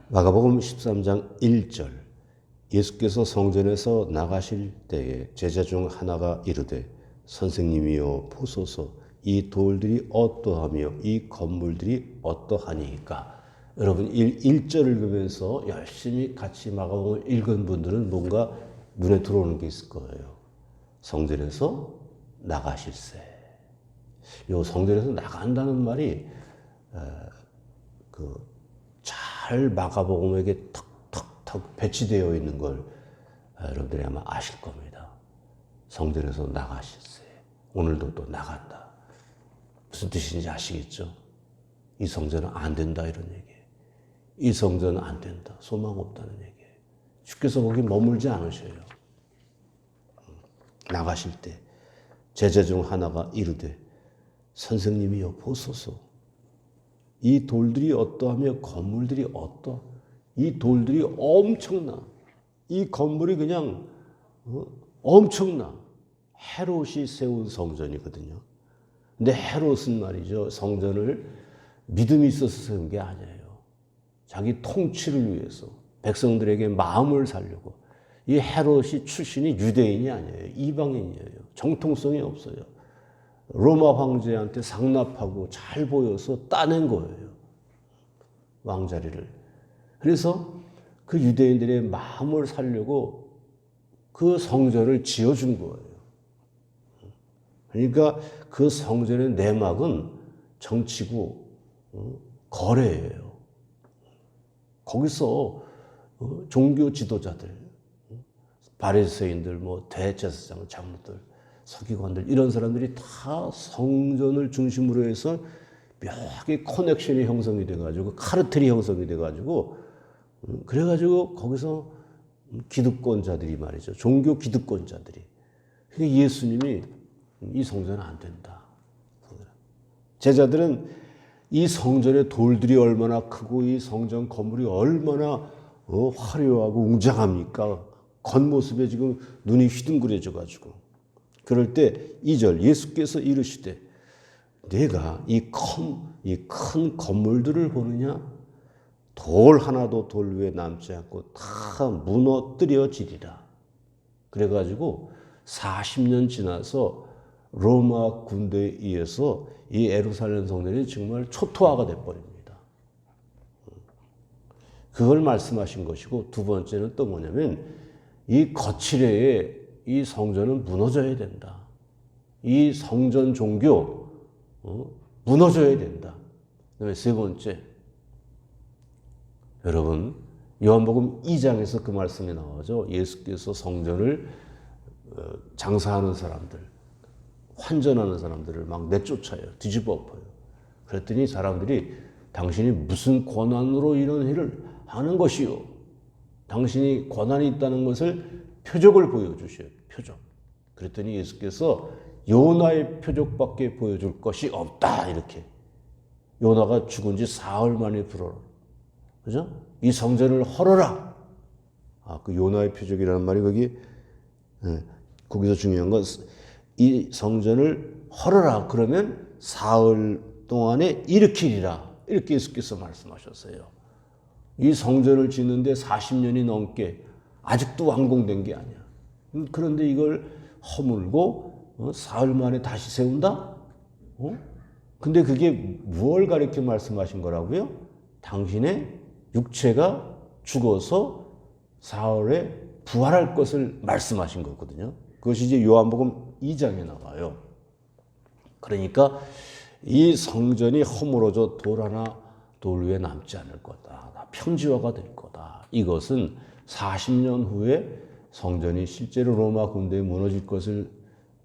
마가복음 13장 1절 예수께서 성전에서 나가실 때에 제자 중 하나가 이르되 선생님이여 보소서 이 돌들이 어떠하며 이 건물들이 어떠하니까. 여러분 1절을 읽으면서 열심히 같이 마가복음을 읽은 분들은 뭔가 눈에 들어오는 게 있을 거예요. 성전에서 나가실세. 이 성전에서 나간다는 말이 잘 마가복음에게 턱턱턱 배치되어 있는 걸 여러분들이 아마 아실 겁니다. 성전에서 나가실세. 오늘도 또 나간다. 무슨 뜻인지 아시겠죠? 이 성전은 안 된다 이런 얘기예요. 이 성전은 안 된다. 소망 없다는 얘기예요. 주께서 거기 머물지 않으셔요. 나가실 때 제자 중 하나가 이르되 선생님이여 보소서 이 돌들이 어떠하며 건물들이 어떠? 이 돌들이 엄청나. 이 건물이 그냥 엄청나. 헤롯이 세운 성전이거든요. 근데 헤롯은 말이죠. 성전을 믿음이 있어서 세운 게 아니에요. 자기 통치를 위해서 백성들에게 마음을 살려고. 이 헤롯이 출신이 유대인이 아니에요. 이방인이에요. 정통성이 없어요. 로마 황제한테 상납하고 잘 보여서 따낸 거예요. 왕자리를. 그래서 그 유대인들의 마음을 살려고 그 성전을 지어준 거예요. 그러니까 그 성전의 내막은 정치고 거래예요. 거기서 종교 지도자들, 바리새인들, 대제사장, 장로들, 서기관들 이런 사람들이 다 성전을 중심으로 해서 묘하게 커넥션이 형성이 돼가지고 카르텔이 형성이 돼가지고 그래가지고 거기서 기득권자들이 말이죠. 종교 기득권자들이. 그러니까 예수님이 이 성전은 안 된다. 제자들은 이 성전의 돌들이 얼마나 크고 이 성전 건물이 얼마나 화려하고 웅장합니까? 겉모습에 지금 눈이 휘둥그레져가지고. 그럴 때 2절 예수께서 이르시되 내가 이 큰 건물들을 보느냐? 돌 하나도 돌 위에 남지 않고 다 무너뜨려지리라. 그래가지고 40년 지나서 로마 군대에 의해서 이 예루살렘 성전이 정말 초토화가 돼버립니다. 그걸 말씀하신 것이고 두 번째는 또 뭐냐면 이 거칠애에 이 성전은 무너져야 된다. 이 성전 종교 무너져야 된다. 그다음에 세 번째, 여러분 요한복음 2장에서 그 말씀이 나오죠. 예수께서 성전을 장사하는 사람들, 환전하는 사람들을 막 내쫓아요. 뒤집어 엎어요. 그랬더니 사람들이 당신이 무슨 권한으로 이런 일을 하는 것이요? 당신이 권한이 있다는 것을 표적을 보여주셔요. 표적. 그랬더니 예수께서 요나의 표적밖에 보여줄 것이 없다. 이렇게. 요나가 죽은 지 사흘 만에 불어라. 그죠? 이 성전을 헐어라. 그 요나의 표적이라는 말이 거기서 중요한 건 이 성전을 헐어라. 그러면 사흘 동안에 일으키리라. 이렇게 예수께서 말씀하셨어요. 이 성전을 짓는데 40년이 넘게 아직도 완공된 게 아니야. 그런데 이걸 허물고 사흘 만에 다시 세운다? 근데 그게 무엇을 가리켜 말씀하신 거라고요? 당신의 육체가 죽어서 사흘에 부활할 것을 말씀하신 거거든요. 그것이 이제 요한복음 2장에 나와요. 그러니까 이 성전이 허물어져 돌 하나 돌 위에 남지 않을 거다. 평지화가 될 거다. 이것은 40년 후에 성전이 실제로 로마 군대에 무너질 것을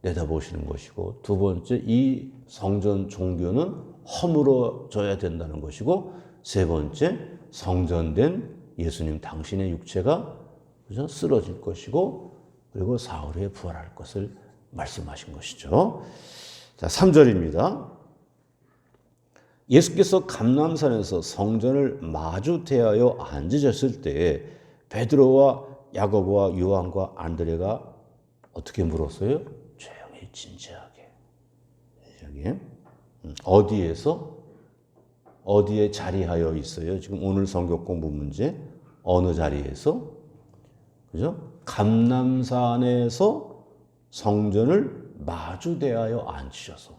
내다보시는 것이고, 두 번째 이 성전 종교는 허물어져야 된다는 것이고, 세 번째 성전된 예수님 당신의 육체가 쓰러질 것이고, 그리고 사흘에 부활할 것을 말씀하신 것이죠. 자, 3절입니다. 예수께서 감람산에서 성전을 마주 대하여 앉으셨을 때에 베드로와 야고보와 요한과 안드레가 어떻게 물었어요? 조용히 진지하게. 어디에서? 어디에 자리하여 있어요? 지금 오늘 성경 공부 문제 어느 자리에서? 그죠? 감람산에서 성전을 마주 대하여 앉으셔서.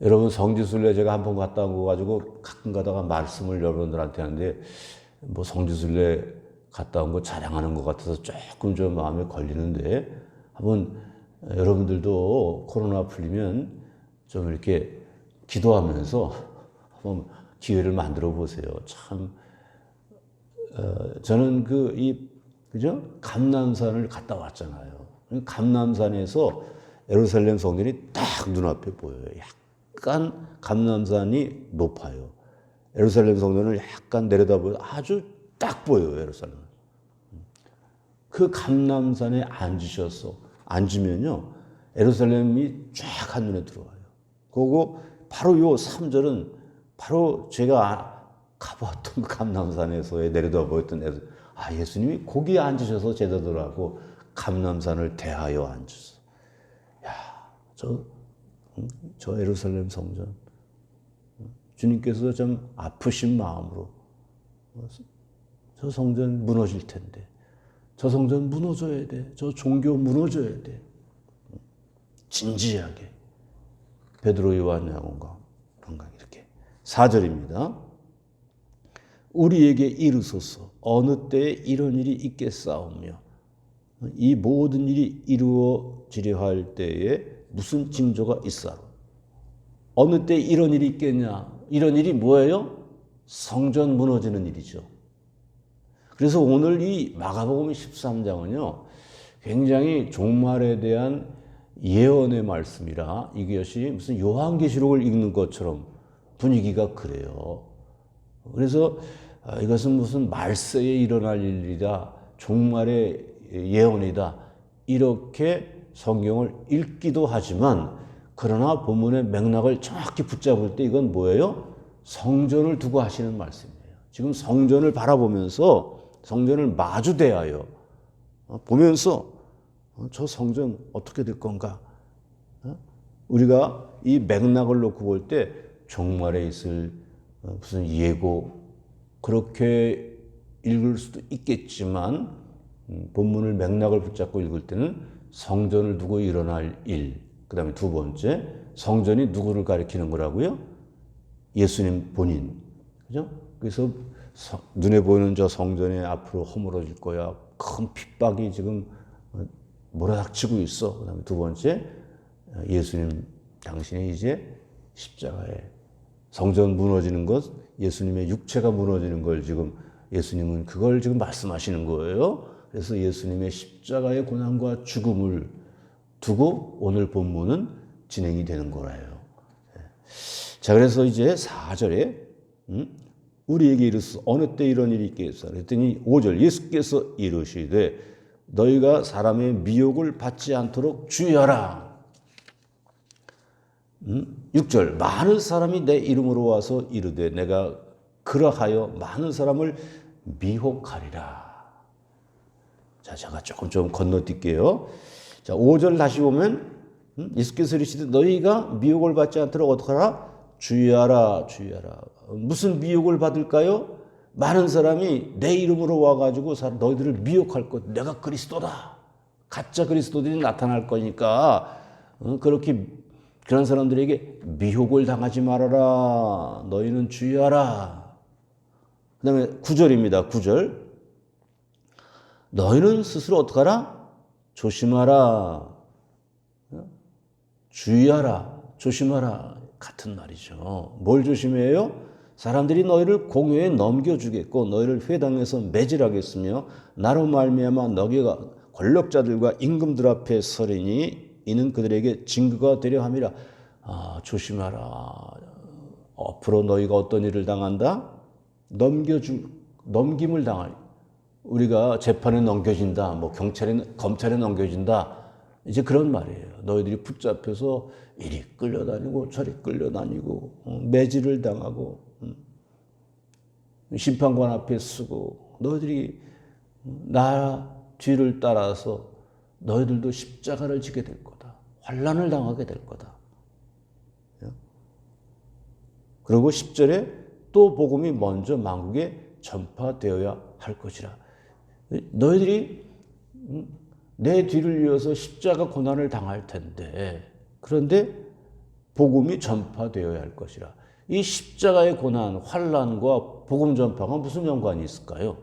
여러분 성지순례 제가 한 번 갔다 온 거 가지고 가끔 가다가 말씀을 여러분들한테 하는데 뭐 성지순례 갔다 온 거 자랑하는 것 같아서 조금 좀 마음에 걸리는데 한번 여러분들도 코로나 풀리면 좀 이렇게 기도하면서 한번 기회를 만들어 보세요. 참 저는 그죠? 감람산을 갔다 왔잖아요. 감람산에서 예루살렘 성전이 딱 눈앞에 보여요. 약간 감람산이 높아요. 예루살렘 성전을 약간 내려다보면 아주 딱 보여요, 예루살렘. 그 감람산에 앉으면요, 예루살렘이 쫙 한눈에 들어와요. 그리고 바로 요 3절은 바로 제가 가보았던 감람산에서 내려다보였던 예수님이 거기에 앉으셔서 제자들하고 감람산을 대하여 앉으셔서. 저 예루살렘 성전. 주님께서 좀 아프신 마음으로 저 성전 무너질 텐데, 저 성전 무너져야 돼, 저 종교 무너져야 돼. 진지하게 베드로, 요한, 야고보가 이렇게 4절입니다. 우리에게 이르소서 어느 때에 이런 일이 있겠사오며 이 모든 일이 이루어지려 할 때에 무슨 징조가 있사로. 어느 때 이런 일이 있겠냐? 이런 일이 뭐예요? 성전 무너지는 일이죠. 그래서 오늘 이 마가복음 13장은요, 굉장히 종말에 대한 예언의 말씀이라 이것이 무슨 요한계시록을 읽는 것처럼 분위기가 그래요. 그래서 이것은 무슨 말세에 일어날 일이다, 종말의 예언이다, 이렇게 성경을 읽기도 하지만, 그러나 본문의 맥락을 정확히 붙잡을 때 이건 뭐예요? 성전을 두고 하시는 말씀이에요. 지금 성전을 바라보면서 성전을 마주 대하여 보면서 저 성전 어떻게 될 건가? 우리가 이 맥락을 놓고 볼 때 종말에 있을 무슨 예고, 그렇게 읽을 수도 있겠지만 본문을 맥락을 붙잡고 읽을 때는 성전을 두고 일어날 일, 그 다음에 두 번째, 성전이 누구를 가리키는 거라고요? 예수님 본인. 그죠? 그래서 눈에 보이는 저 성전이 앞으로 허물어질 거야. 큰 핍박이 지금 몰아닥치고 있어. 그 다음에 두 번째, 예수님 당신이 이제 십자가에 성전 무너지는 것, 예수님의 육체가 무너지는 걸 지금 예수님은 그걸 지금 말씀하시는 거예요. 그래서 예수님의 십자가의 고난과 죽음을 두고 오늘 본문은 진행이 되는 거예요. 자, 그래서 이제 4절에 우리에게 이르소서 어느 때 이런 일이 있겠어? 그랬더니 5절 예수께서 이르시되 너희가 사람의 미혹을 받지 않도록 주의하라. 6절 많은 사람이 내 이름으로 와서 이르되 내가 그러하여 많은 사람을 미혹하리라. 자, 제가 조금 좀 건너뛸게요. 자, 5절 다시 보면 예수께서 이르시되 너희가 미혹을 받지 않도록 어떻게 하라? 주의하라, 주의하라. 무슨 미혹을 받을까요? 많은 사람이 내 이름으로 와가지고 너희들을 미혹할 것. 내가 그리스도다. 가짜 그리스도들이 나타날 거니까 그런 사람들에게 미혹을 당하지 말아라. 너희는 주의하라. 그 다음에 9절입니다. 9절. 너희는 스스로 어떻게 하라? 조심하라. 주의하라. 조심하라. 같은 말이죠. 뭘 조심해요? 사람들이 너희를 공회에 넘겨주겠고 너희를 회당에서 매질하겠으며 나로 말미암아 너희가 권력자들과 임금들 앞에 서리니 이는 그들에게 징거가 되려 함이라. 조심하라. 앞으로 너희가 어떤 일을 당한다? 넘김을 당할. 우리가 재판에 넘겨진다. 뭐 검찰에 넘겨진다. 이제 그런 말이에요. 너희들이 붙잡혀서 이리 끌려다니고 저리 끌려다니고 매질을 당하고 심판관 앞에 쓰고 너희들이 나 뒤를 따라서 너희들도 십자가를 지게 될 거다. 환난을 당하게 될 거다. 그리고 10절에 또 복음이 먼저 만국에 전파되어야 할 것이라. 너희들이 내 뒤를 이어서 십자가 고난을 당할 텐데, 그런데 복음이 전파되어야 할 것이라. 이 십자가의 고난, 환난과 복음 전파가 무슨 연관이 있을까요?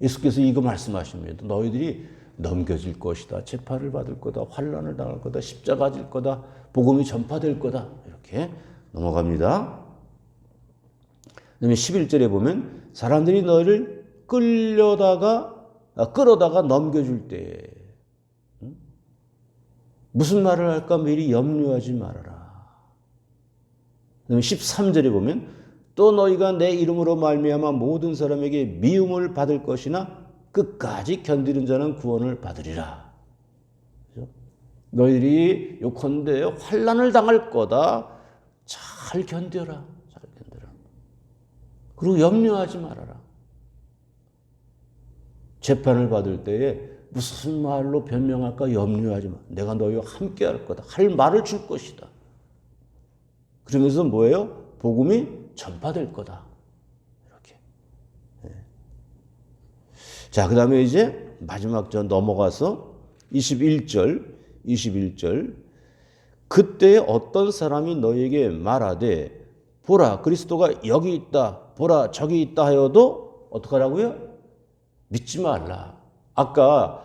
예수께서 이거 말씀하십니다. 너희들이 넘겨질 것이다. 재판을 받을 거다. 환난을 당할 거다. 십자가 질 거다. 복음이 전파될 거다. 이렇게 넘어갑니다. 그다음에 11절에 보면 사람들이 너희를 끌어다가 넘겨줄 때 무슨 말을 할까 미리 염려하지 말아라. 그다음에 13절에 보면 또 너희가 내 이름으로 말미암아 모든 사람에게 미움을 받을 것이나 끝까지 견디는 자는 구원을 받으리라. 그렇죠? 너희들이 요컨대 환난을 당할 거다. 잘 견뎌라. 잘 견뎌라. 그리고 염려하지 말아라. 재판을 받을 때에 무슨 말로 변명할까 염려하지 마. 내가 너희와 함께 할 거다. 할 말을 줄 것이다. 그러면서 뭐예요? 복음이 전파될 거다. 이렇게. 네. 자, 그 다음에 이제 마지막 전 넘어가서 21절. 그때 어떤 사람이 너희에게 말하되 보라 그리스도가 여기 있다. 보라 저기 있다 하여도 어떡하라고요? 믿지 말라. 아까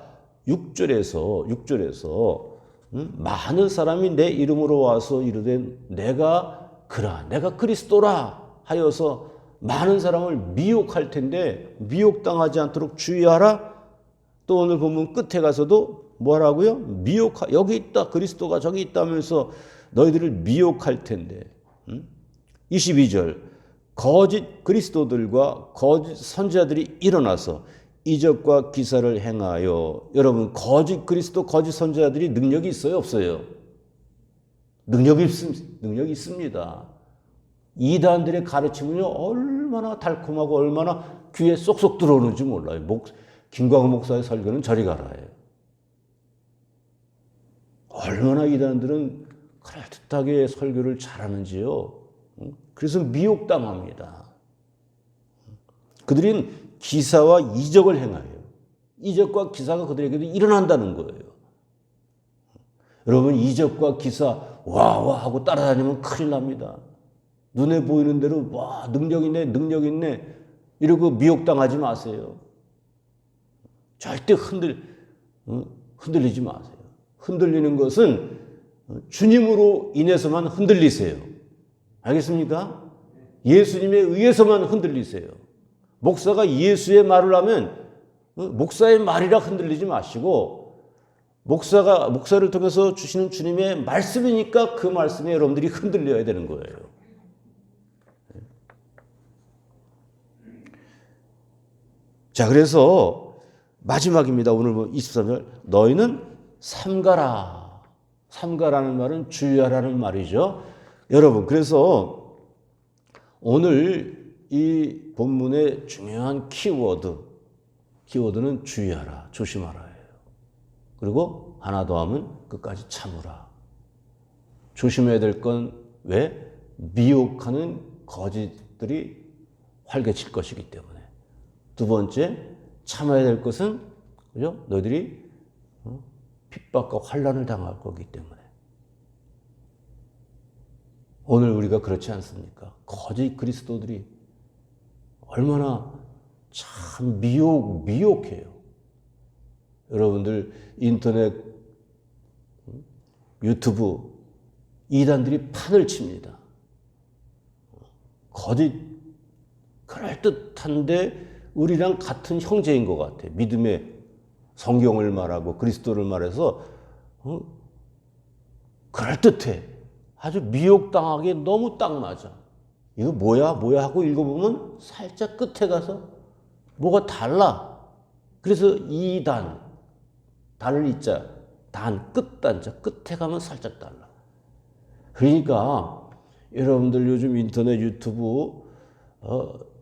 6절에서 많은 사람이 내 이름으로 와서 이르되 내가 그리스도라 하여서 많은 사람을 미혹할 텐데 미혹당하지 않도록 주의하라. 또 오늘 보면 끝에 가서도 뭐라고요? 여기 있다. 그리스도가 저기 있다면서 너희들을 미혹할 텐데. 22절 거짓 그리스도들과 거짓 선지자들이 일어나서 이적과 기사를 행하여. 여러분 거짓 그리스도 거짓 선지자들이 능력이 있어요 없어요? 능력이 있습니다. 이단들의 가르침은요 얼마나 달콤하고 얼마나 귀에 쏙쏙 들어오는지 몰라요. 김광호 목사의 설교는 저리 가라예요. 얼마나 이단들은 그럴듯하게 설교를 잘하는지요. 그래서 미혹당합니다. 그들은 기사와 이적을 행하여. 이적과 기사가 그들에게도 일어난다는 거예요. 여러분 이적과 기사 와 하고 따라다니면 큰일 납니다. 눈에 보이는 대로 와 능력 있네 이러고 미혹당하지 마세요. 절대 흔들리지 마세요. 흔들리는 것은 주님으로 인해서만 흔들리세요. 알겠습니까? 예수님에 의해서만 흔들리세요. 목사가 예수의 말을 하면 목사의 말이라 흔들리지 마시고 목사를 통해서 주시는 주님의 말씀이니까 그 말씀에 여러분들이 흔들려야 되는 거예요. 자, 그래서 마지막입니다. 오늘 23절 너희는 삼가라. 삼가라는 말은 주의하라는 말이죠. 여러분 그래서 오늘 이 본문의 중요한 키워드는 주의하라, 조심하라예요. 그리고 하나 더 하면 끝까지 참으라. 조심해야 될 건 왜? 미혹하는 거짓들이 활개칠 것이기 때문에. 두 번째, 참아야 될 것은 그죠? 너희들이 핍박과 환난을 당할 거기 때문에. 오늘 우리가 그렇지 않습니까? 거짓 그리스도들이 얼마나 참 미혹해요. 여러분들 인터넷, 유튜브 이단들이 판을 칩니다. 거짓 그럴듯한데 우리랑 같은 형제인 것 같아. 믿음의 성경을 말하고 그리스도를 말해서 그럴듯해. 아주 미혹당하기에 너무 딱 맞아. 이거 뭐야 하고 읽어보면 살짝 끝에 가서 뭐가 달라. 그래서 이단, 단을 이자, 끝단자, 끝에 가면 살짝 달라. 그러니까 여러분들 요즘 인터넷 유튜브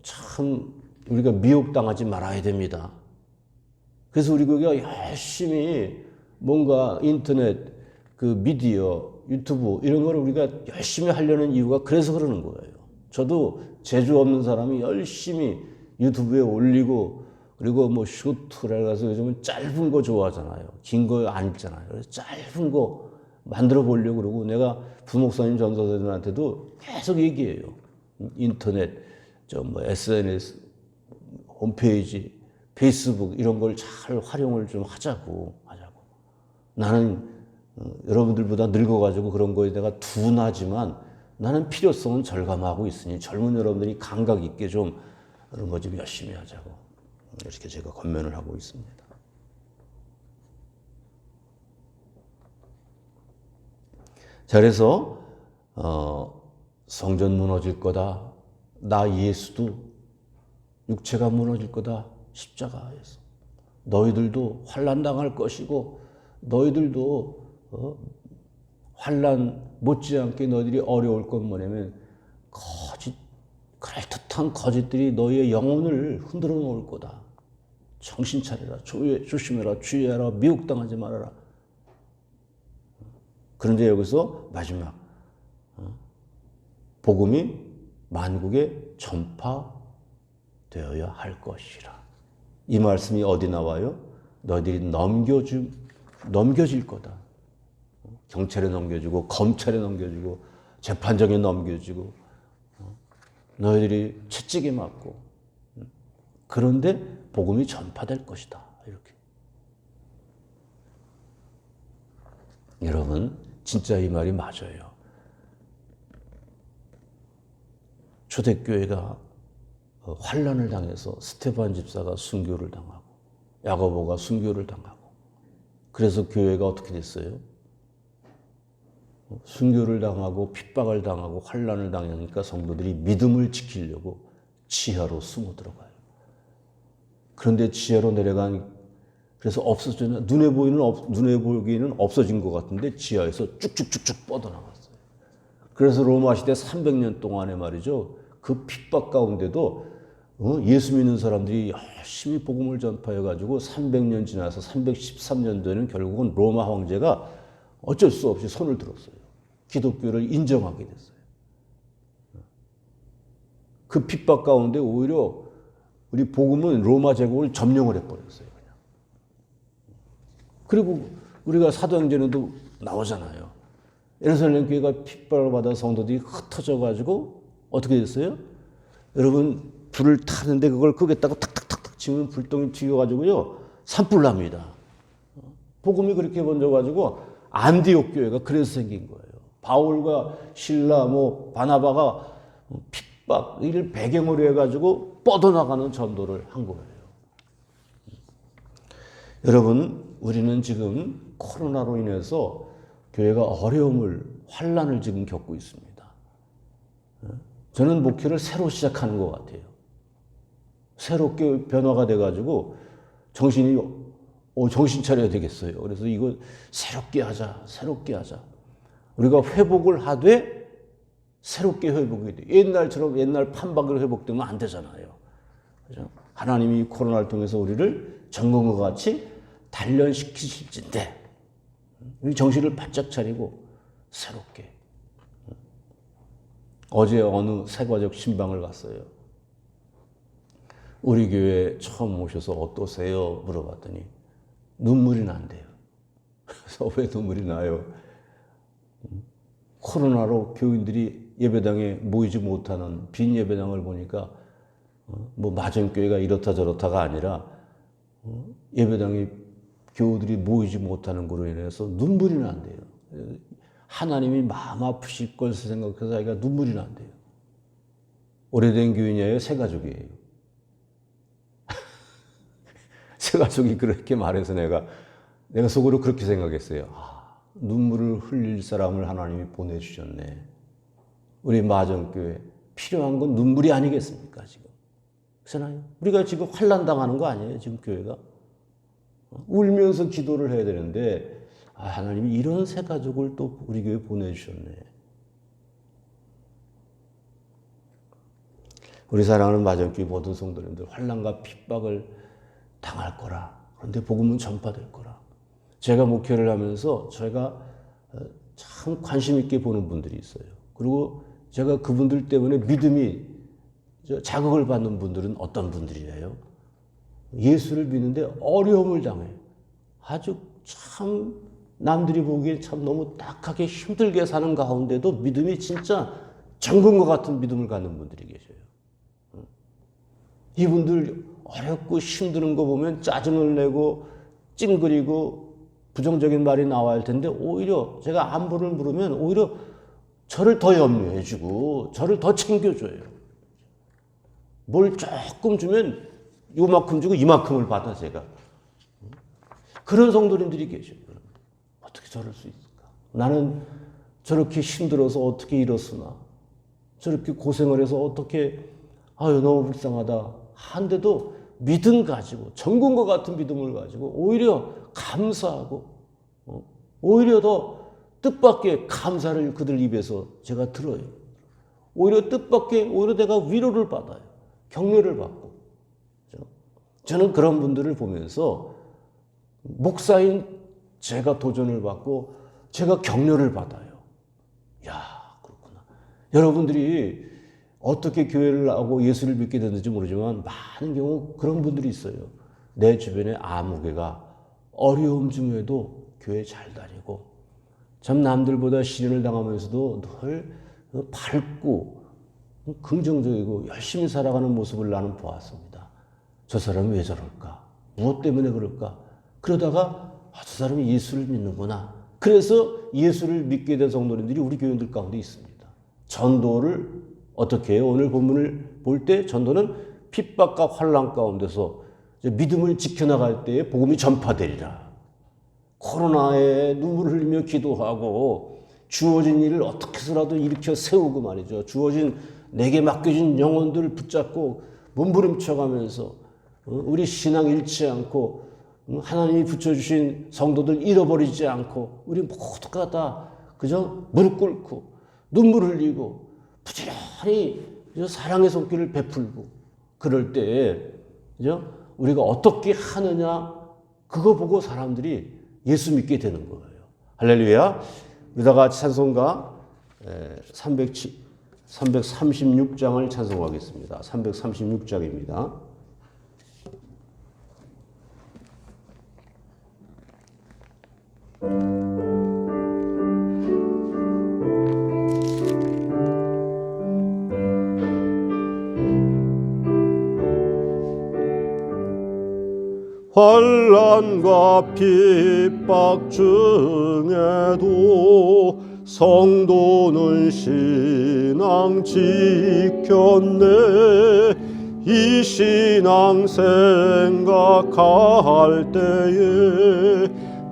참 우리가 미혹당하지 말아야 됩니다. 그래서 우리가 열심히 뭔가 인터넷 그 미디어 유튜브 이런 거를 우리가 열심히 하려는 이유가 그래서 그러는 거예요. 저도 재주 없는 사람이 열심히 유튜브에 올리고 그리고 뭐 슈트를 가서 요즘은 짧은 거 좋아하잖아요. 긴 거 안 읽잖아요. 그래서 짧은 거 만들어 보려고 그러고 내가 부목사님 전도사들한테도 계속 얘기해요. 인터넷, 뭐 SNS, 홈페이지, 페이스북 이런 걸 잘 활용을 좀 하자고. 나는 여러분들보다 늙어가지고 그런 거에 내가 둔하지만 나는 필요성은 절감하고 있으니 젊은 여러분들이 감각 있게 좀 그런 거 좀 열심히 하자고. 이렇게 제가 권면을 하고 있습니다. 자, 그래서 성전 무너질 거다. 나 예수도 육체가 무너질 거다. 십자가에서. 너희들도 환난 당할 것이고 너희들도 환난 못지않게 너희들이 어려울 것 뭐냐면 거짓, 그럴듯한 거짓들이 너희의 영혼을 흔들어 놓을 거다. 정신 차려라. 조심해라. 주의하라. 미혹당하지 말아라. 그런데 여기서 마지막 복음이 만국에 전파되어야 할 것이라. 이 말씀이 어디 나와요? 너희들이 넘겨질 거다. 경찰에 넘겨주고 검찰에 넘겨주고 재판정에 넘겨주고 너희들이 채찍에 맞고 그런데 복음이 전파될 것이다. 이렇게. 여러분 진짜 이 말이 맞아요. 초대교회가 환난을 당해서 스테반 집사가 순교를 당하고 야고보가 순교를 당하고 그래서 교회가 어떻게 됐어요? 순교를 당하고 핍박을 당하고 환난을 당하니까 성도들이 믿음을 지키려고 지하로 숨어 들어가요. 그런데 지하로 내려간 그래서 없어지는 눈에 보기에는 없어진 것 같은데 지하에서 쭉쭉쭉쭉 뻗어나갔어요. 그래서 로마 시대 300년 동안에 말이죠. 그 핍박 가운데도 예수 믿는 사람들이 열심히 복음을 전파해 가지고 300년 지나서 313년도에는 결국은 로마 황제가 어쩔 수 없이 손을 들었어요. 기독교를 인정하게 됐어요. 그 핍박 가운데 오히려 우리 복음은 로마 제국을 점령을 해버렸어요. 그냥. 그리고 우리가 사도행전에도 나오잖아요. 예루살렘 교회가 핍박을 받아 성도들이 흩어져 가지고 어떻게 됐어요? 여러분 불을 타는데 그걸 끄겠다고 탁탁탁탁 치면 불똥이 튀겨가지고요 산불 납니다. 복음이 그렇게 번져가지고 안디옥 교회가 그래서 생긴 거예요. 바울과 실라, 바나바가 핍박 이를 배경으로 해가지고 뻗어나가는 전도를 한 거예요. 여러분, 우리는 지금 코로나로 인해서 교회가 환난을 지금 겪고 있습니다. 저는 목회를 새로 시작하는 것 같아요. 새롭게 변화가 돼가지고 정신 차려야 되겠어요. 그래서 이거 새롭게 하자. 우리가 회복을 하되 새롭게 회복이 돼. 옛날처럼 옛날 판박으로 회복되면 안 되잖아요. 그죠? 하나님이 코로나를 통해서 우리를 전공과 같이 단련시키실진데 우리 정신을 바짝 차리고 새롭게. 어제 어느 세과적 신방을 갔어요. 우리 교회 처음 오셔서 어떠세요? 물어봤더니 눈물이 난대요. 그래서 왜 눈물이 나요? 코로나로 교인들이 예배당에 모이지 못하는 빈 예배당을 보니까 마정교회가 이렇다 저렇다가 아니라 예배당에 교우들이 모이지 못하는 것으로 인해서 눈물이 난대요. 하나님이 마음 아프실 걸 생각해서 자기가 눈물이 난대요. 오래된 교인이에요? 새 가족이에요? 새 가족이 그렇게 말해서 내가 속으로 그렇게 생각했어요. 눈물을 흘릴 사람을 하나님이 보내주셨네. 우리 마정교회 필요한 건 눈물이 아니겠습니까 지금? 그렇잖아요. 우리가 지금 환난 당하는 거 아니에요 지금 교회가? 울면서 기도를 해야 되는데 하나님이 이런 새 가족을 또 우리 교회에 보내주셨네. 우리 사랑하는 마정교회 모든 성도님들 환난과 핍박을 당할 거라. 그런데 복음은 전파될 거라. 제가 목회를 하면서 제가 참 관심 있게 보는 분들이 있어요. 그리고 제가 그분들 때문에 믿음이 자극을 받는 분들은 어떤 분들이에요? 예수를 믿는데 어려움을 당해요. 아주 참 남들이 보기에 참 너무 딱하게 힘들게 사는 가운데도 믿음이 진짜 정금과 같은 믿음을 갖는 분들이 계셔요. 이분들 어렵고 힘드는 거 보면 짜증을 내고 찡그리고 부정적인 말이 나와야 할 텐데 오히려 제가 안부를 물으면 오히려 저를 더 염려해 주고 저를 더 챙겨줘요. 뭘 조금 주면 요만큼 주고 이만큼을 받아 제가. 그런 성도님들이 계셔요. 어떻게 저럴 수 있을까? 나는 저렇게 힘들어서 어떻게 이렇으나 저렇게 고생을 해서 어떻게 아유 너무 불쌍하다 한데도 믿음 가지고 정금과 같은 믿음을 가지고 오히려 감사하고 오히려 더 뜻밖의 감사를 그들 입에서 제가 들어요. 오히려 뜻밖의 오히려 내가 위로를 받아요. 격려를 받고. 저는 그런 분들을 보면서 목사인 제가 도전을 받고 제가 격려를 받아요. 야, 그렇구나. 여러분들이 어떻게 교회를 하고 예수를 믿게 됐는지 모르지만 많은 경우 그런 분들이 있어요. 내 주변에 아무개가 어려움 중에도 교회 잘 다니고 참 남들보다 시련을 당하면서도 늘 밝고 긍정적이고 열심히 살아가는 모습을 나는 보았습니다. 저 사람이 왜 저럴까? 무엇 때문에 그럴까? 그러다가 저 사람이 예수를 믿는구나. 그래서 예수를 믿게 된 성도님들이 우리 교인들 가운데 있습니다. 전도를 어떻게 해요? 오늘 본문을 볼 때 전도는 핍박과 환난 가운데서 믿음을 지켜나갈 때에 복음이 전파되리라. 코로나에 눈물을 흘리며 기도하고 주어진 일을 어떻게 해서라도 일으켜 세우고 말이죠. 주어진 내게 맡겨진 영혼들을 붙잡고 몸부림쳐가면서 우리 신앙 잃지 않고 하나님이 붙여주신 성도들 잃어버리지 않고 우리 모두가 다 그저 무릎 꿇고 눈물 흘리고 부지런히 사랑의 손길을 베풀고 그럴 때에 우리가 어떻게 하느냐 그거 보고 사람들이 예수 믿게 되는 거예요. 할렐루야. 우리가 찬송가 336장을 찬송하겠습니다. 336장입니다. 환난과 핍박 중에도 성도는 신앙 지켰네. 이 신앙 생각할 때에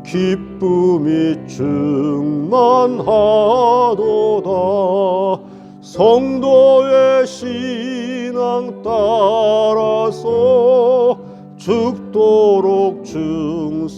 기쁨이 충만하도다. 성도의 신앙 따라서 죽도록 충성하겠네.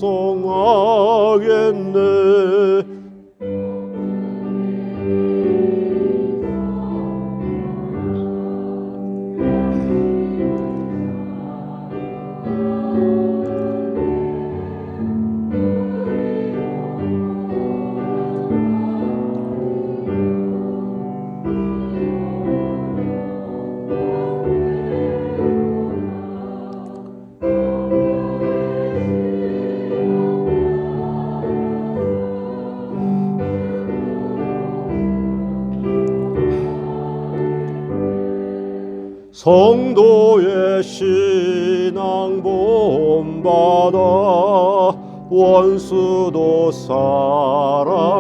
성도의 신앙 본받아 원수도 사랑하겠네.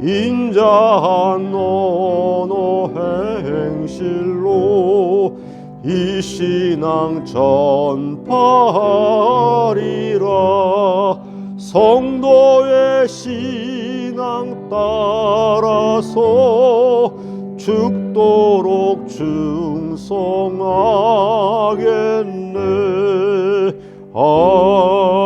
인자한 언어 행실로 이 신앙 전파하리라. 성도의 신앙 따라서 죽도록 충성하겠네. 아멘.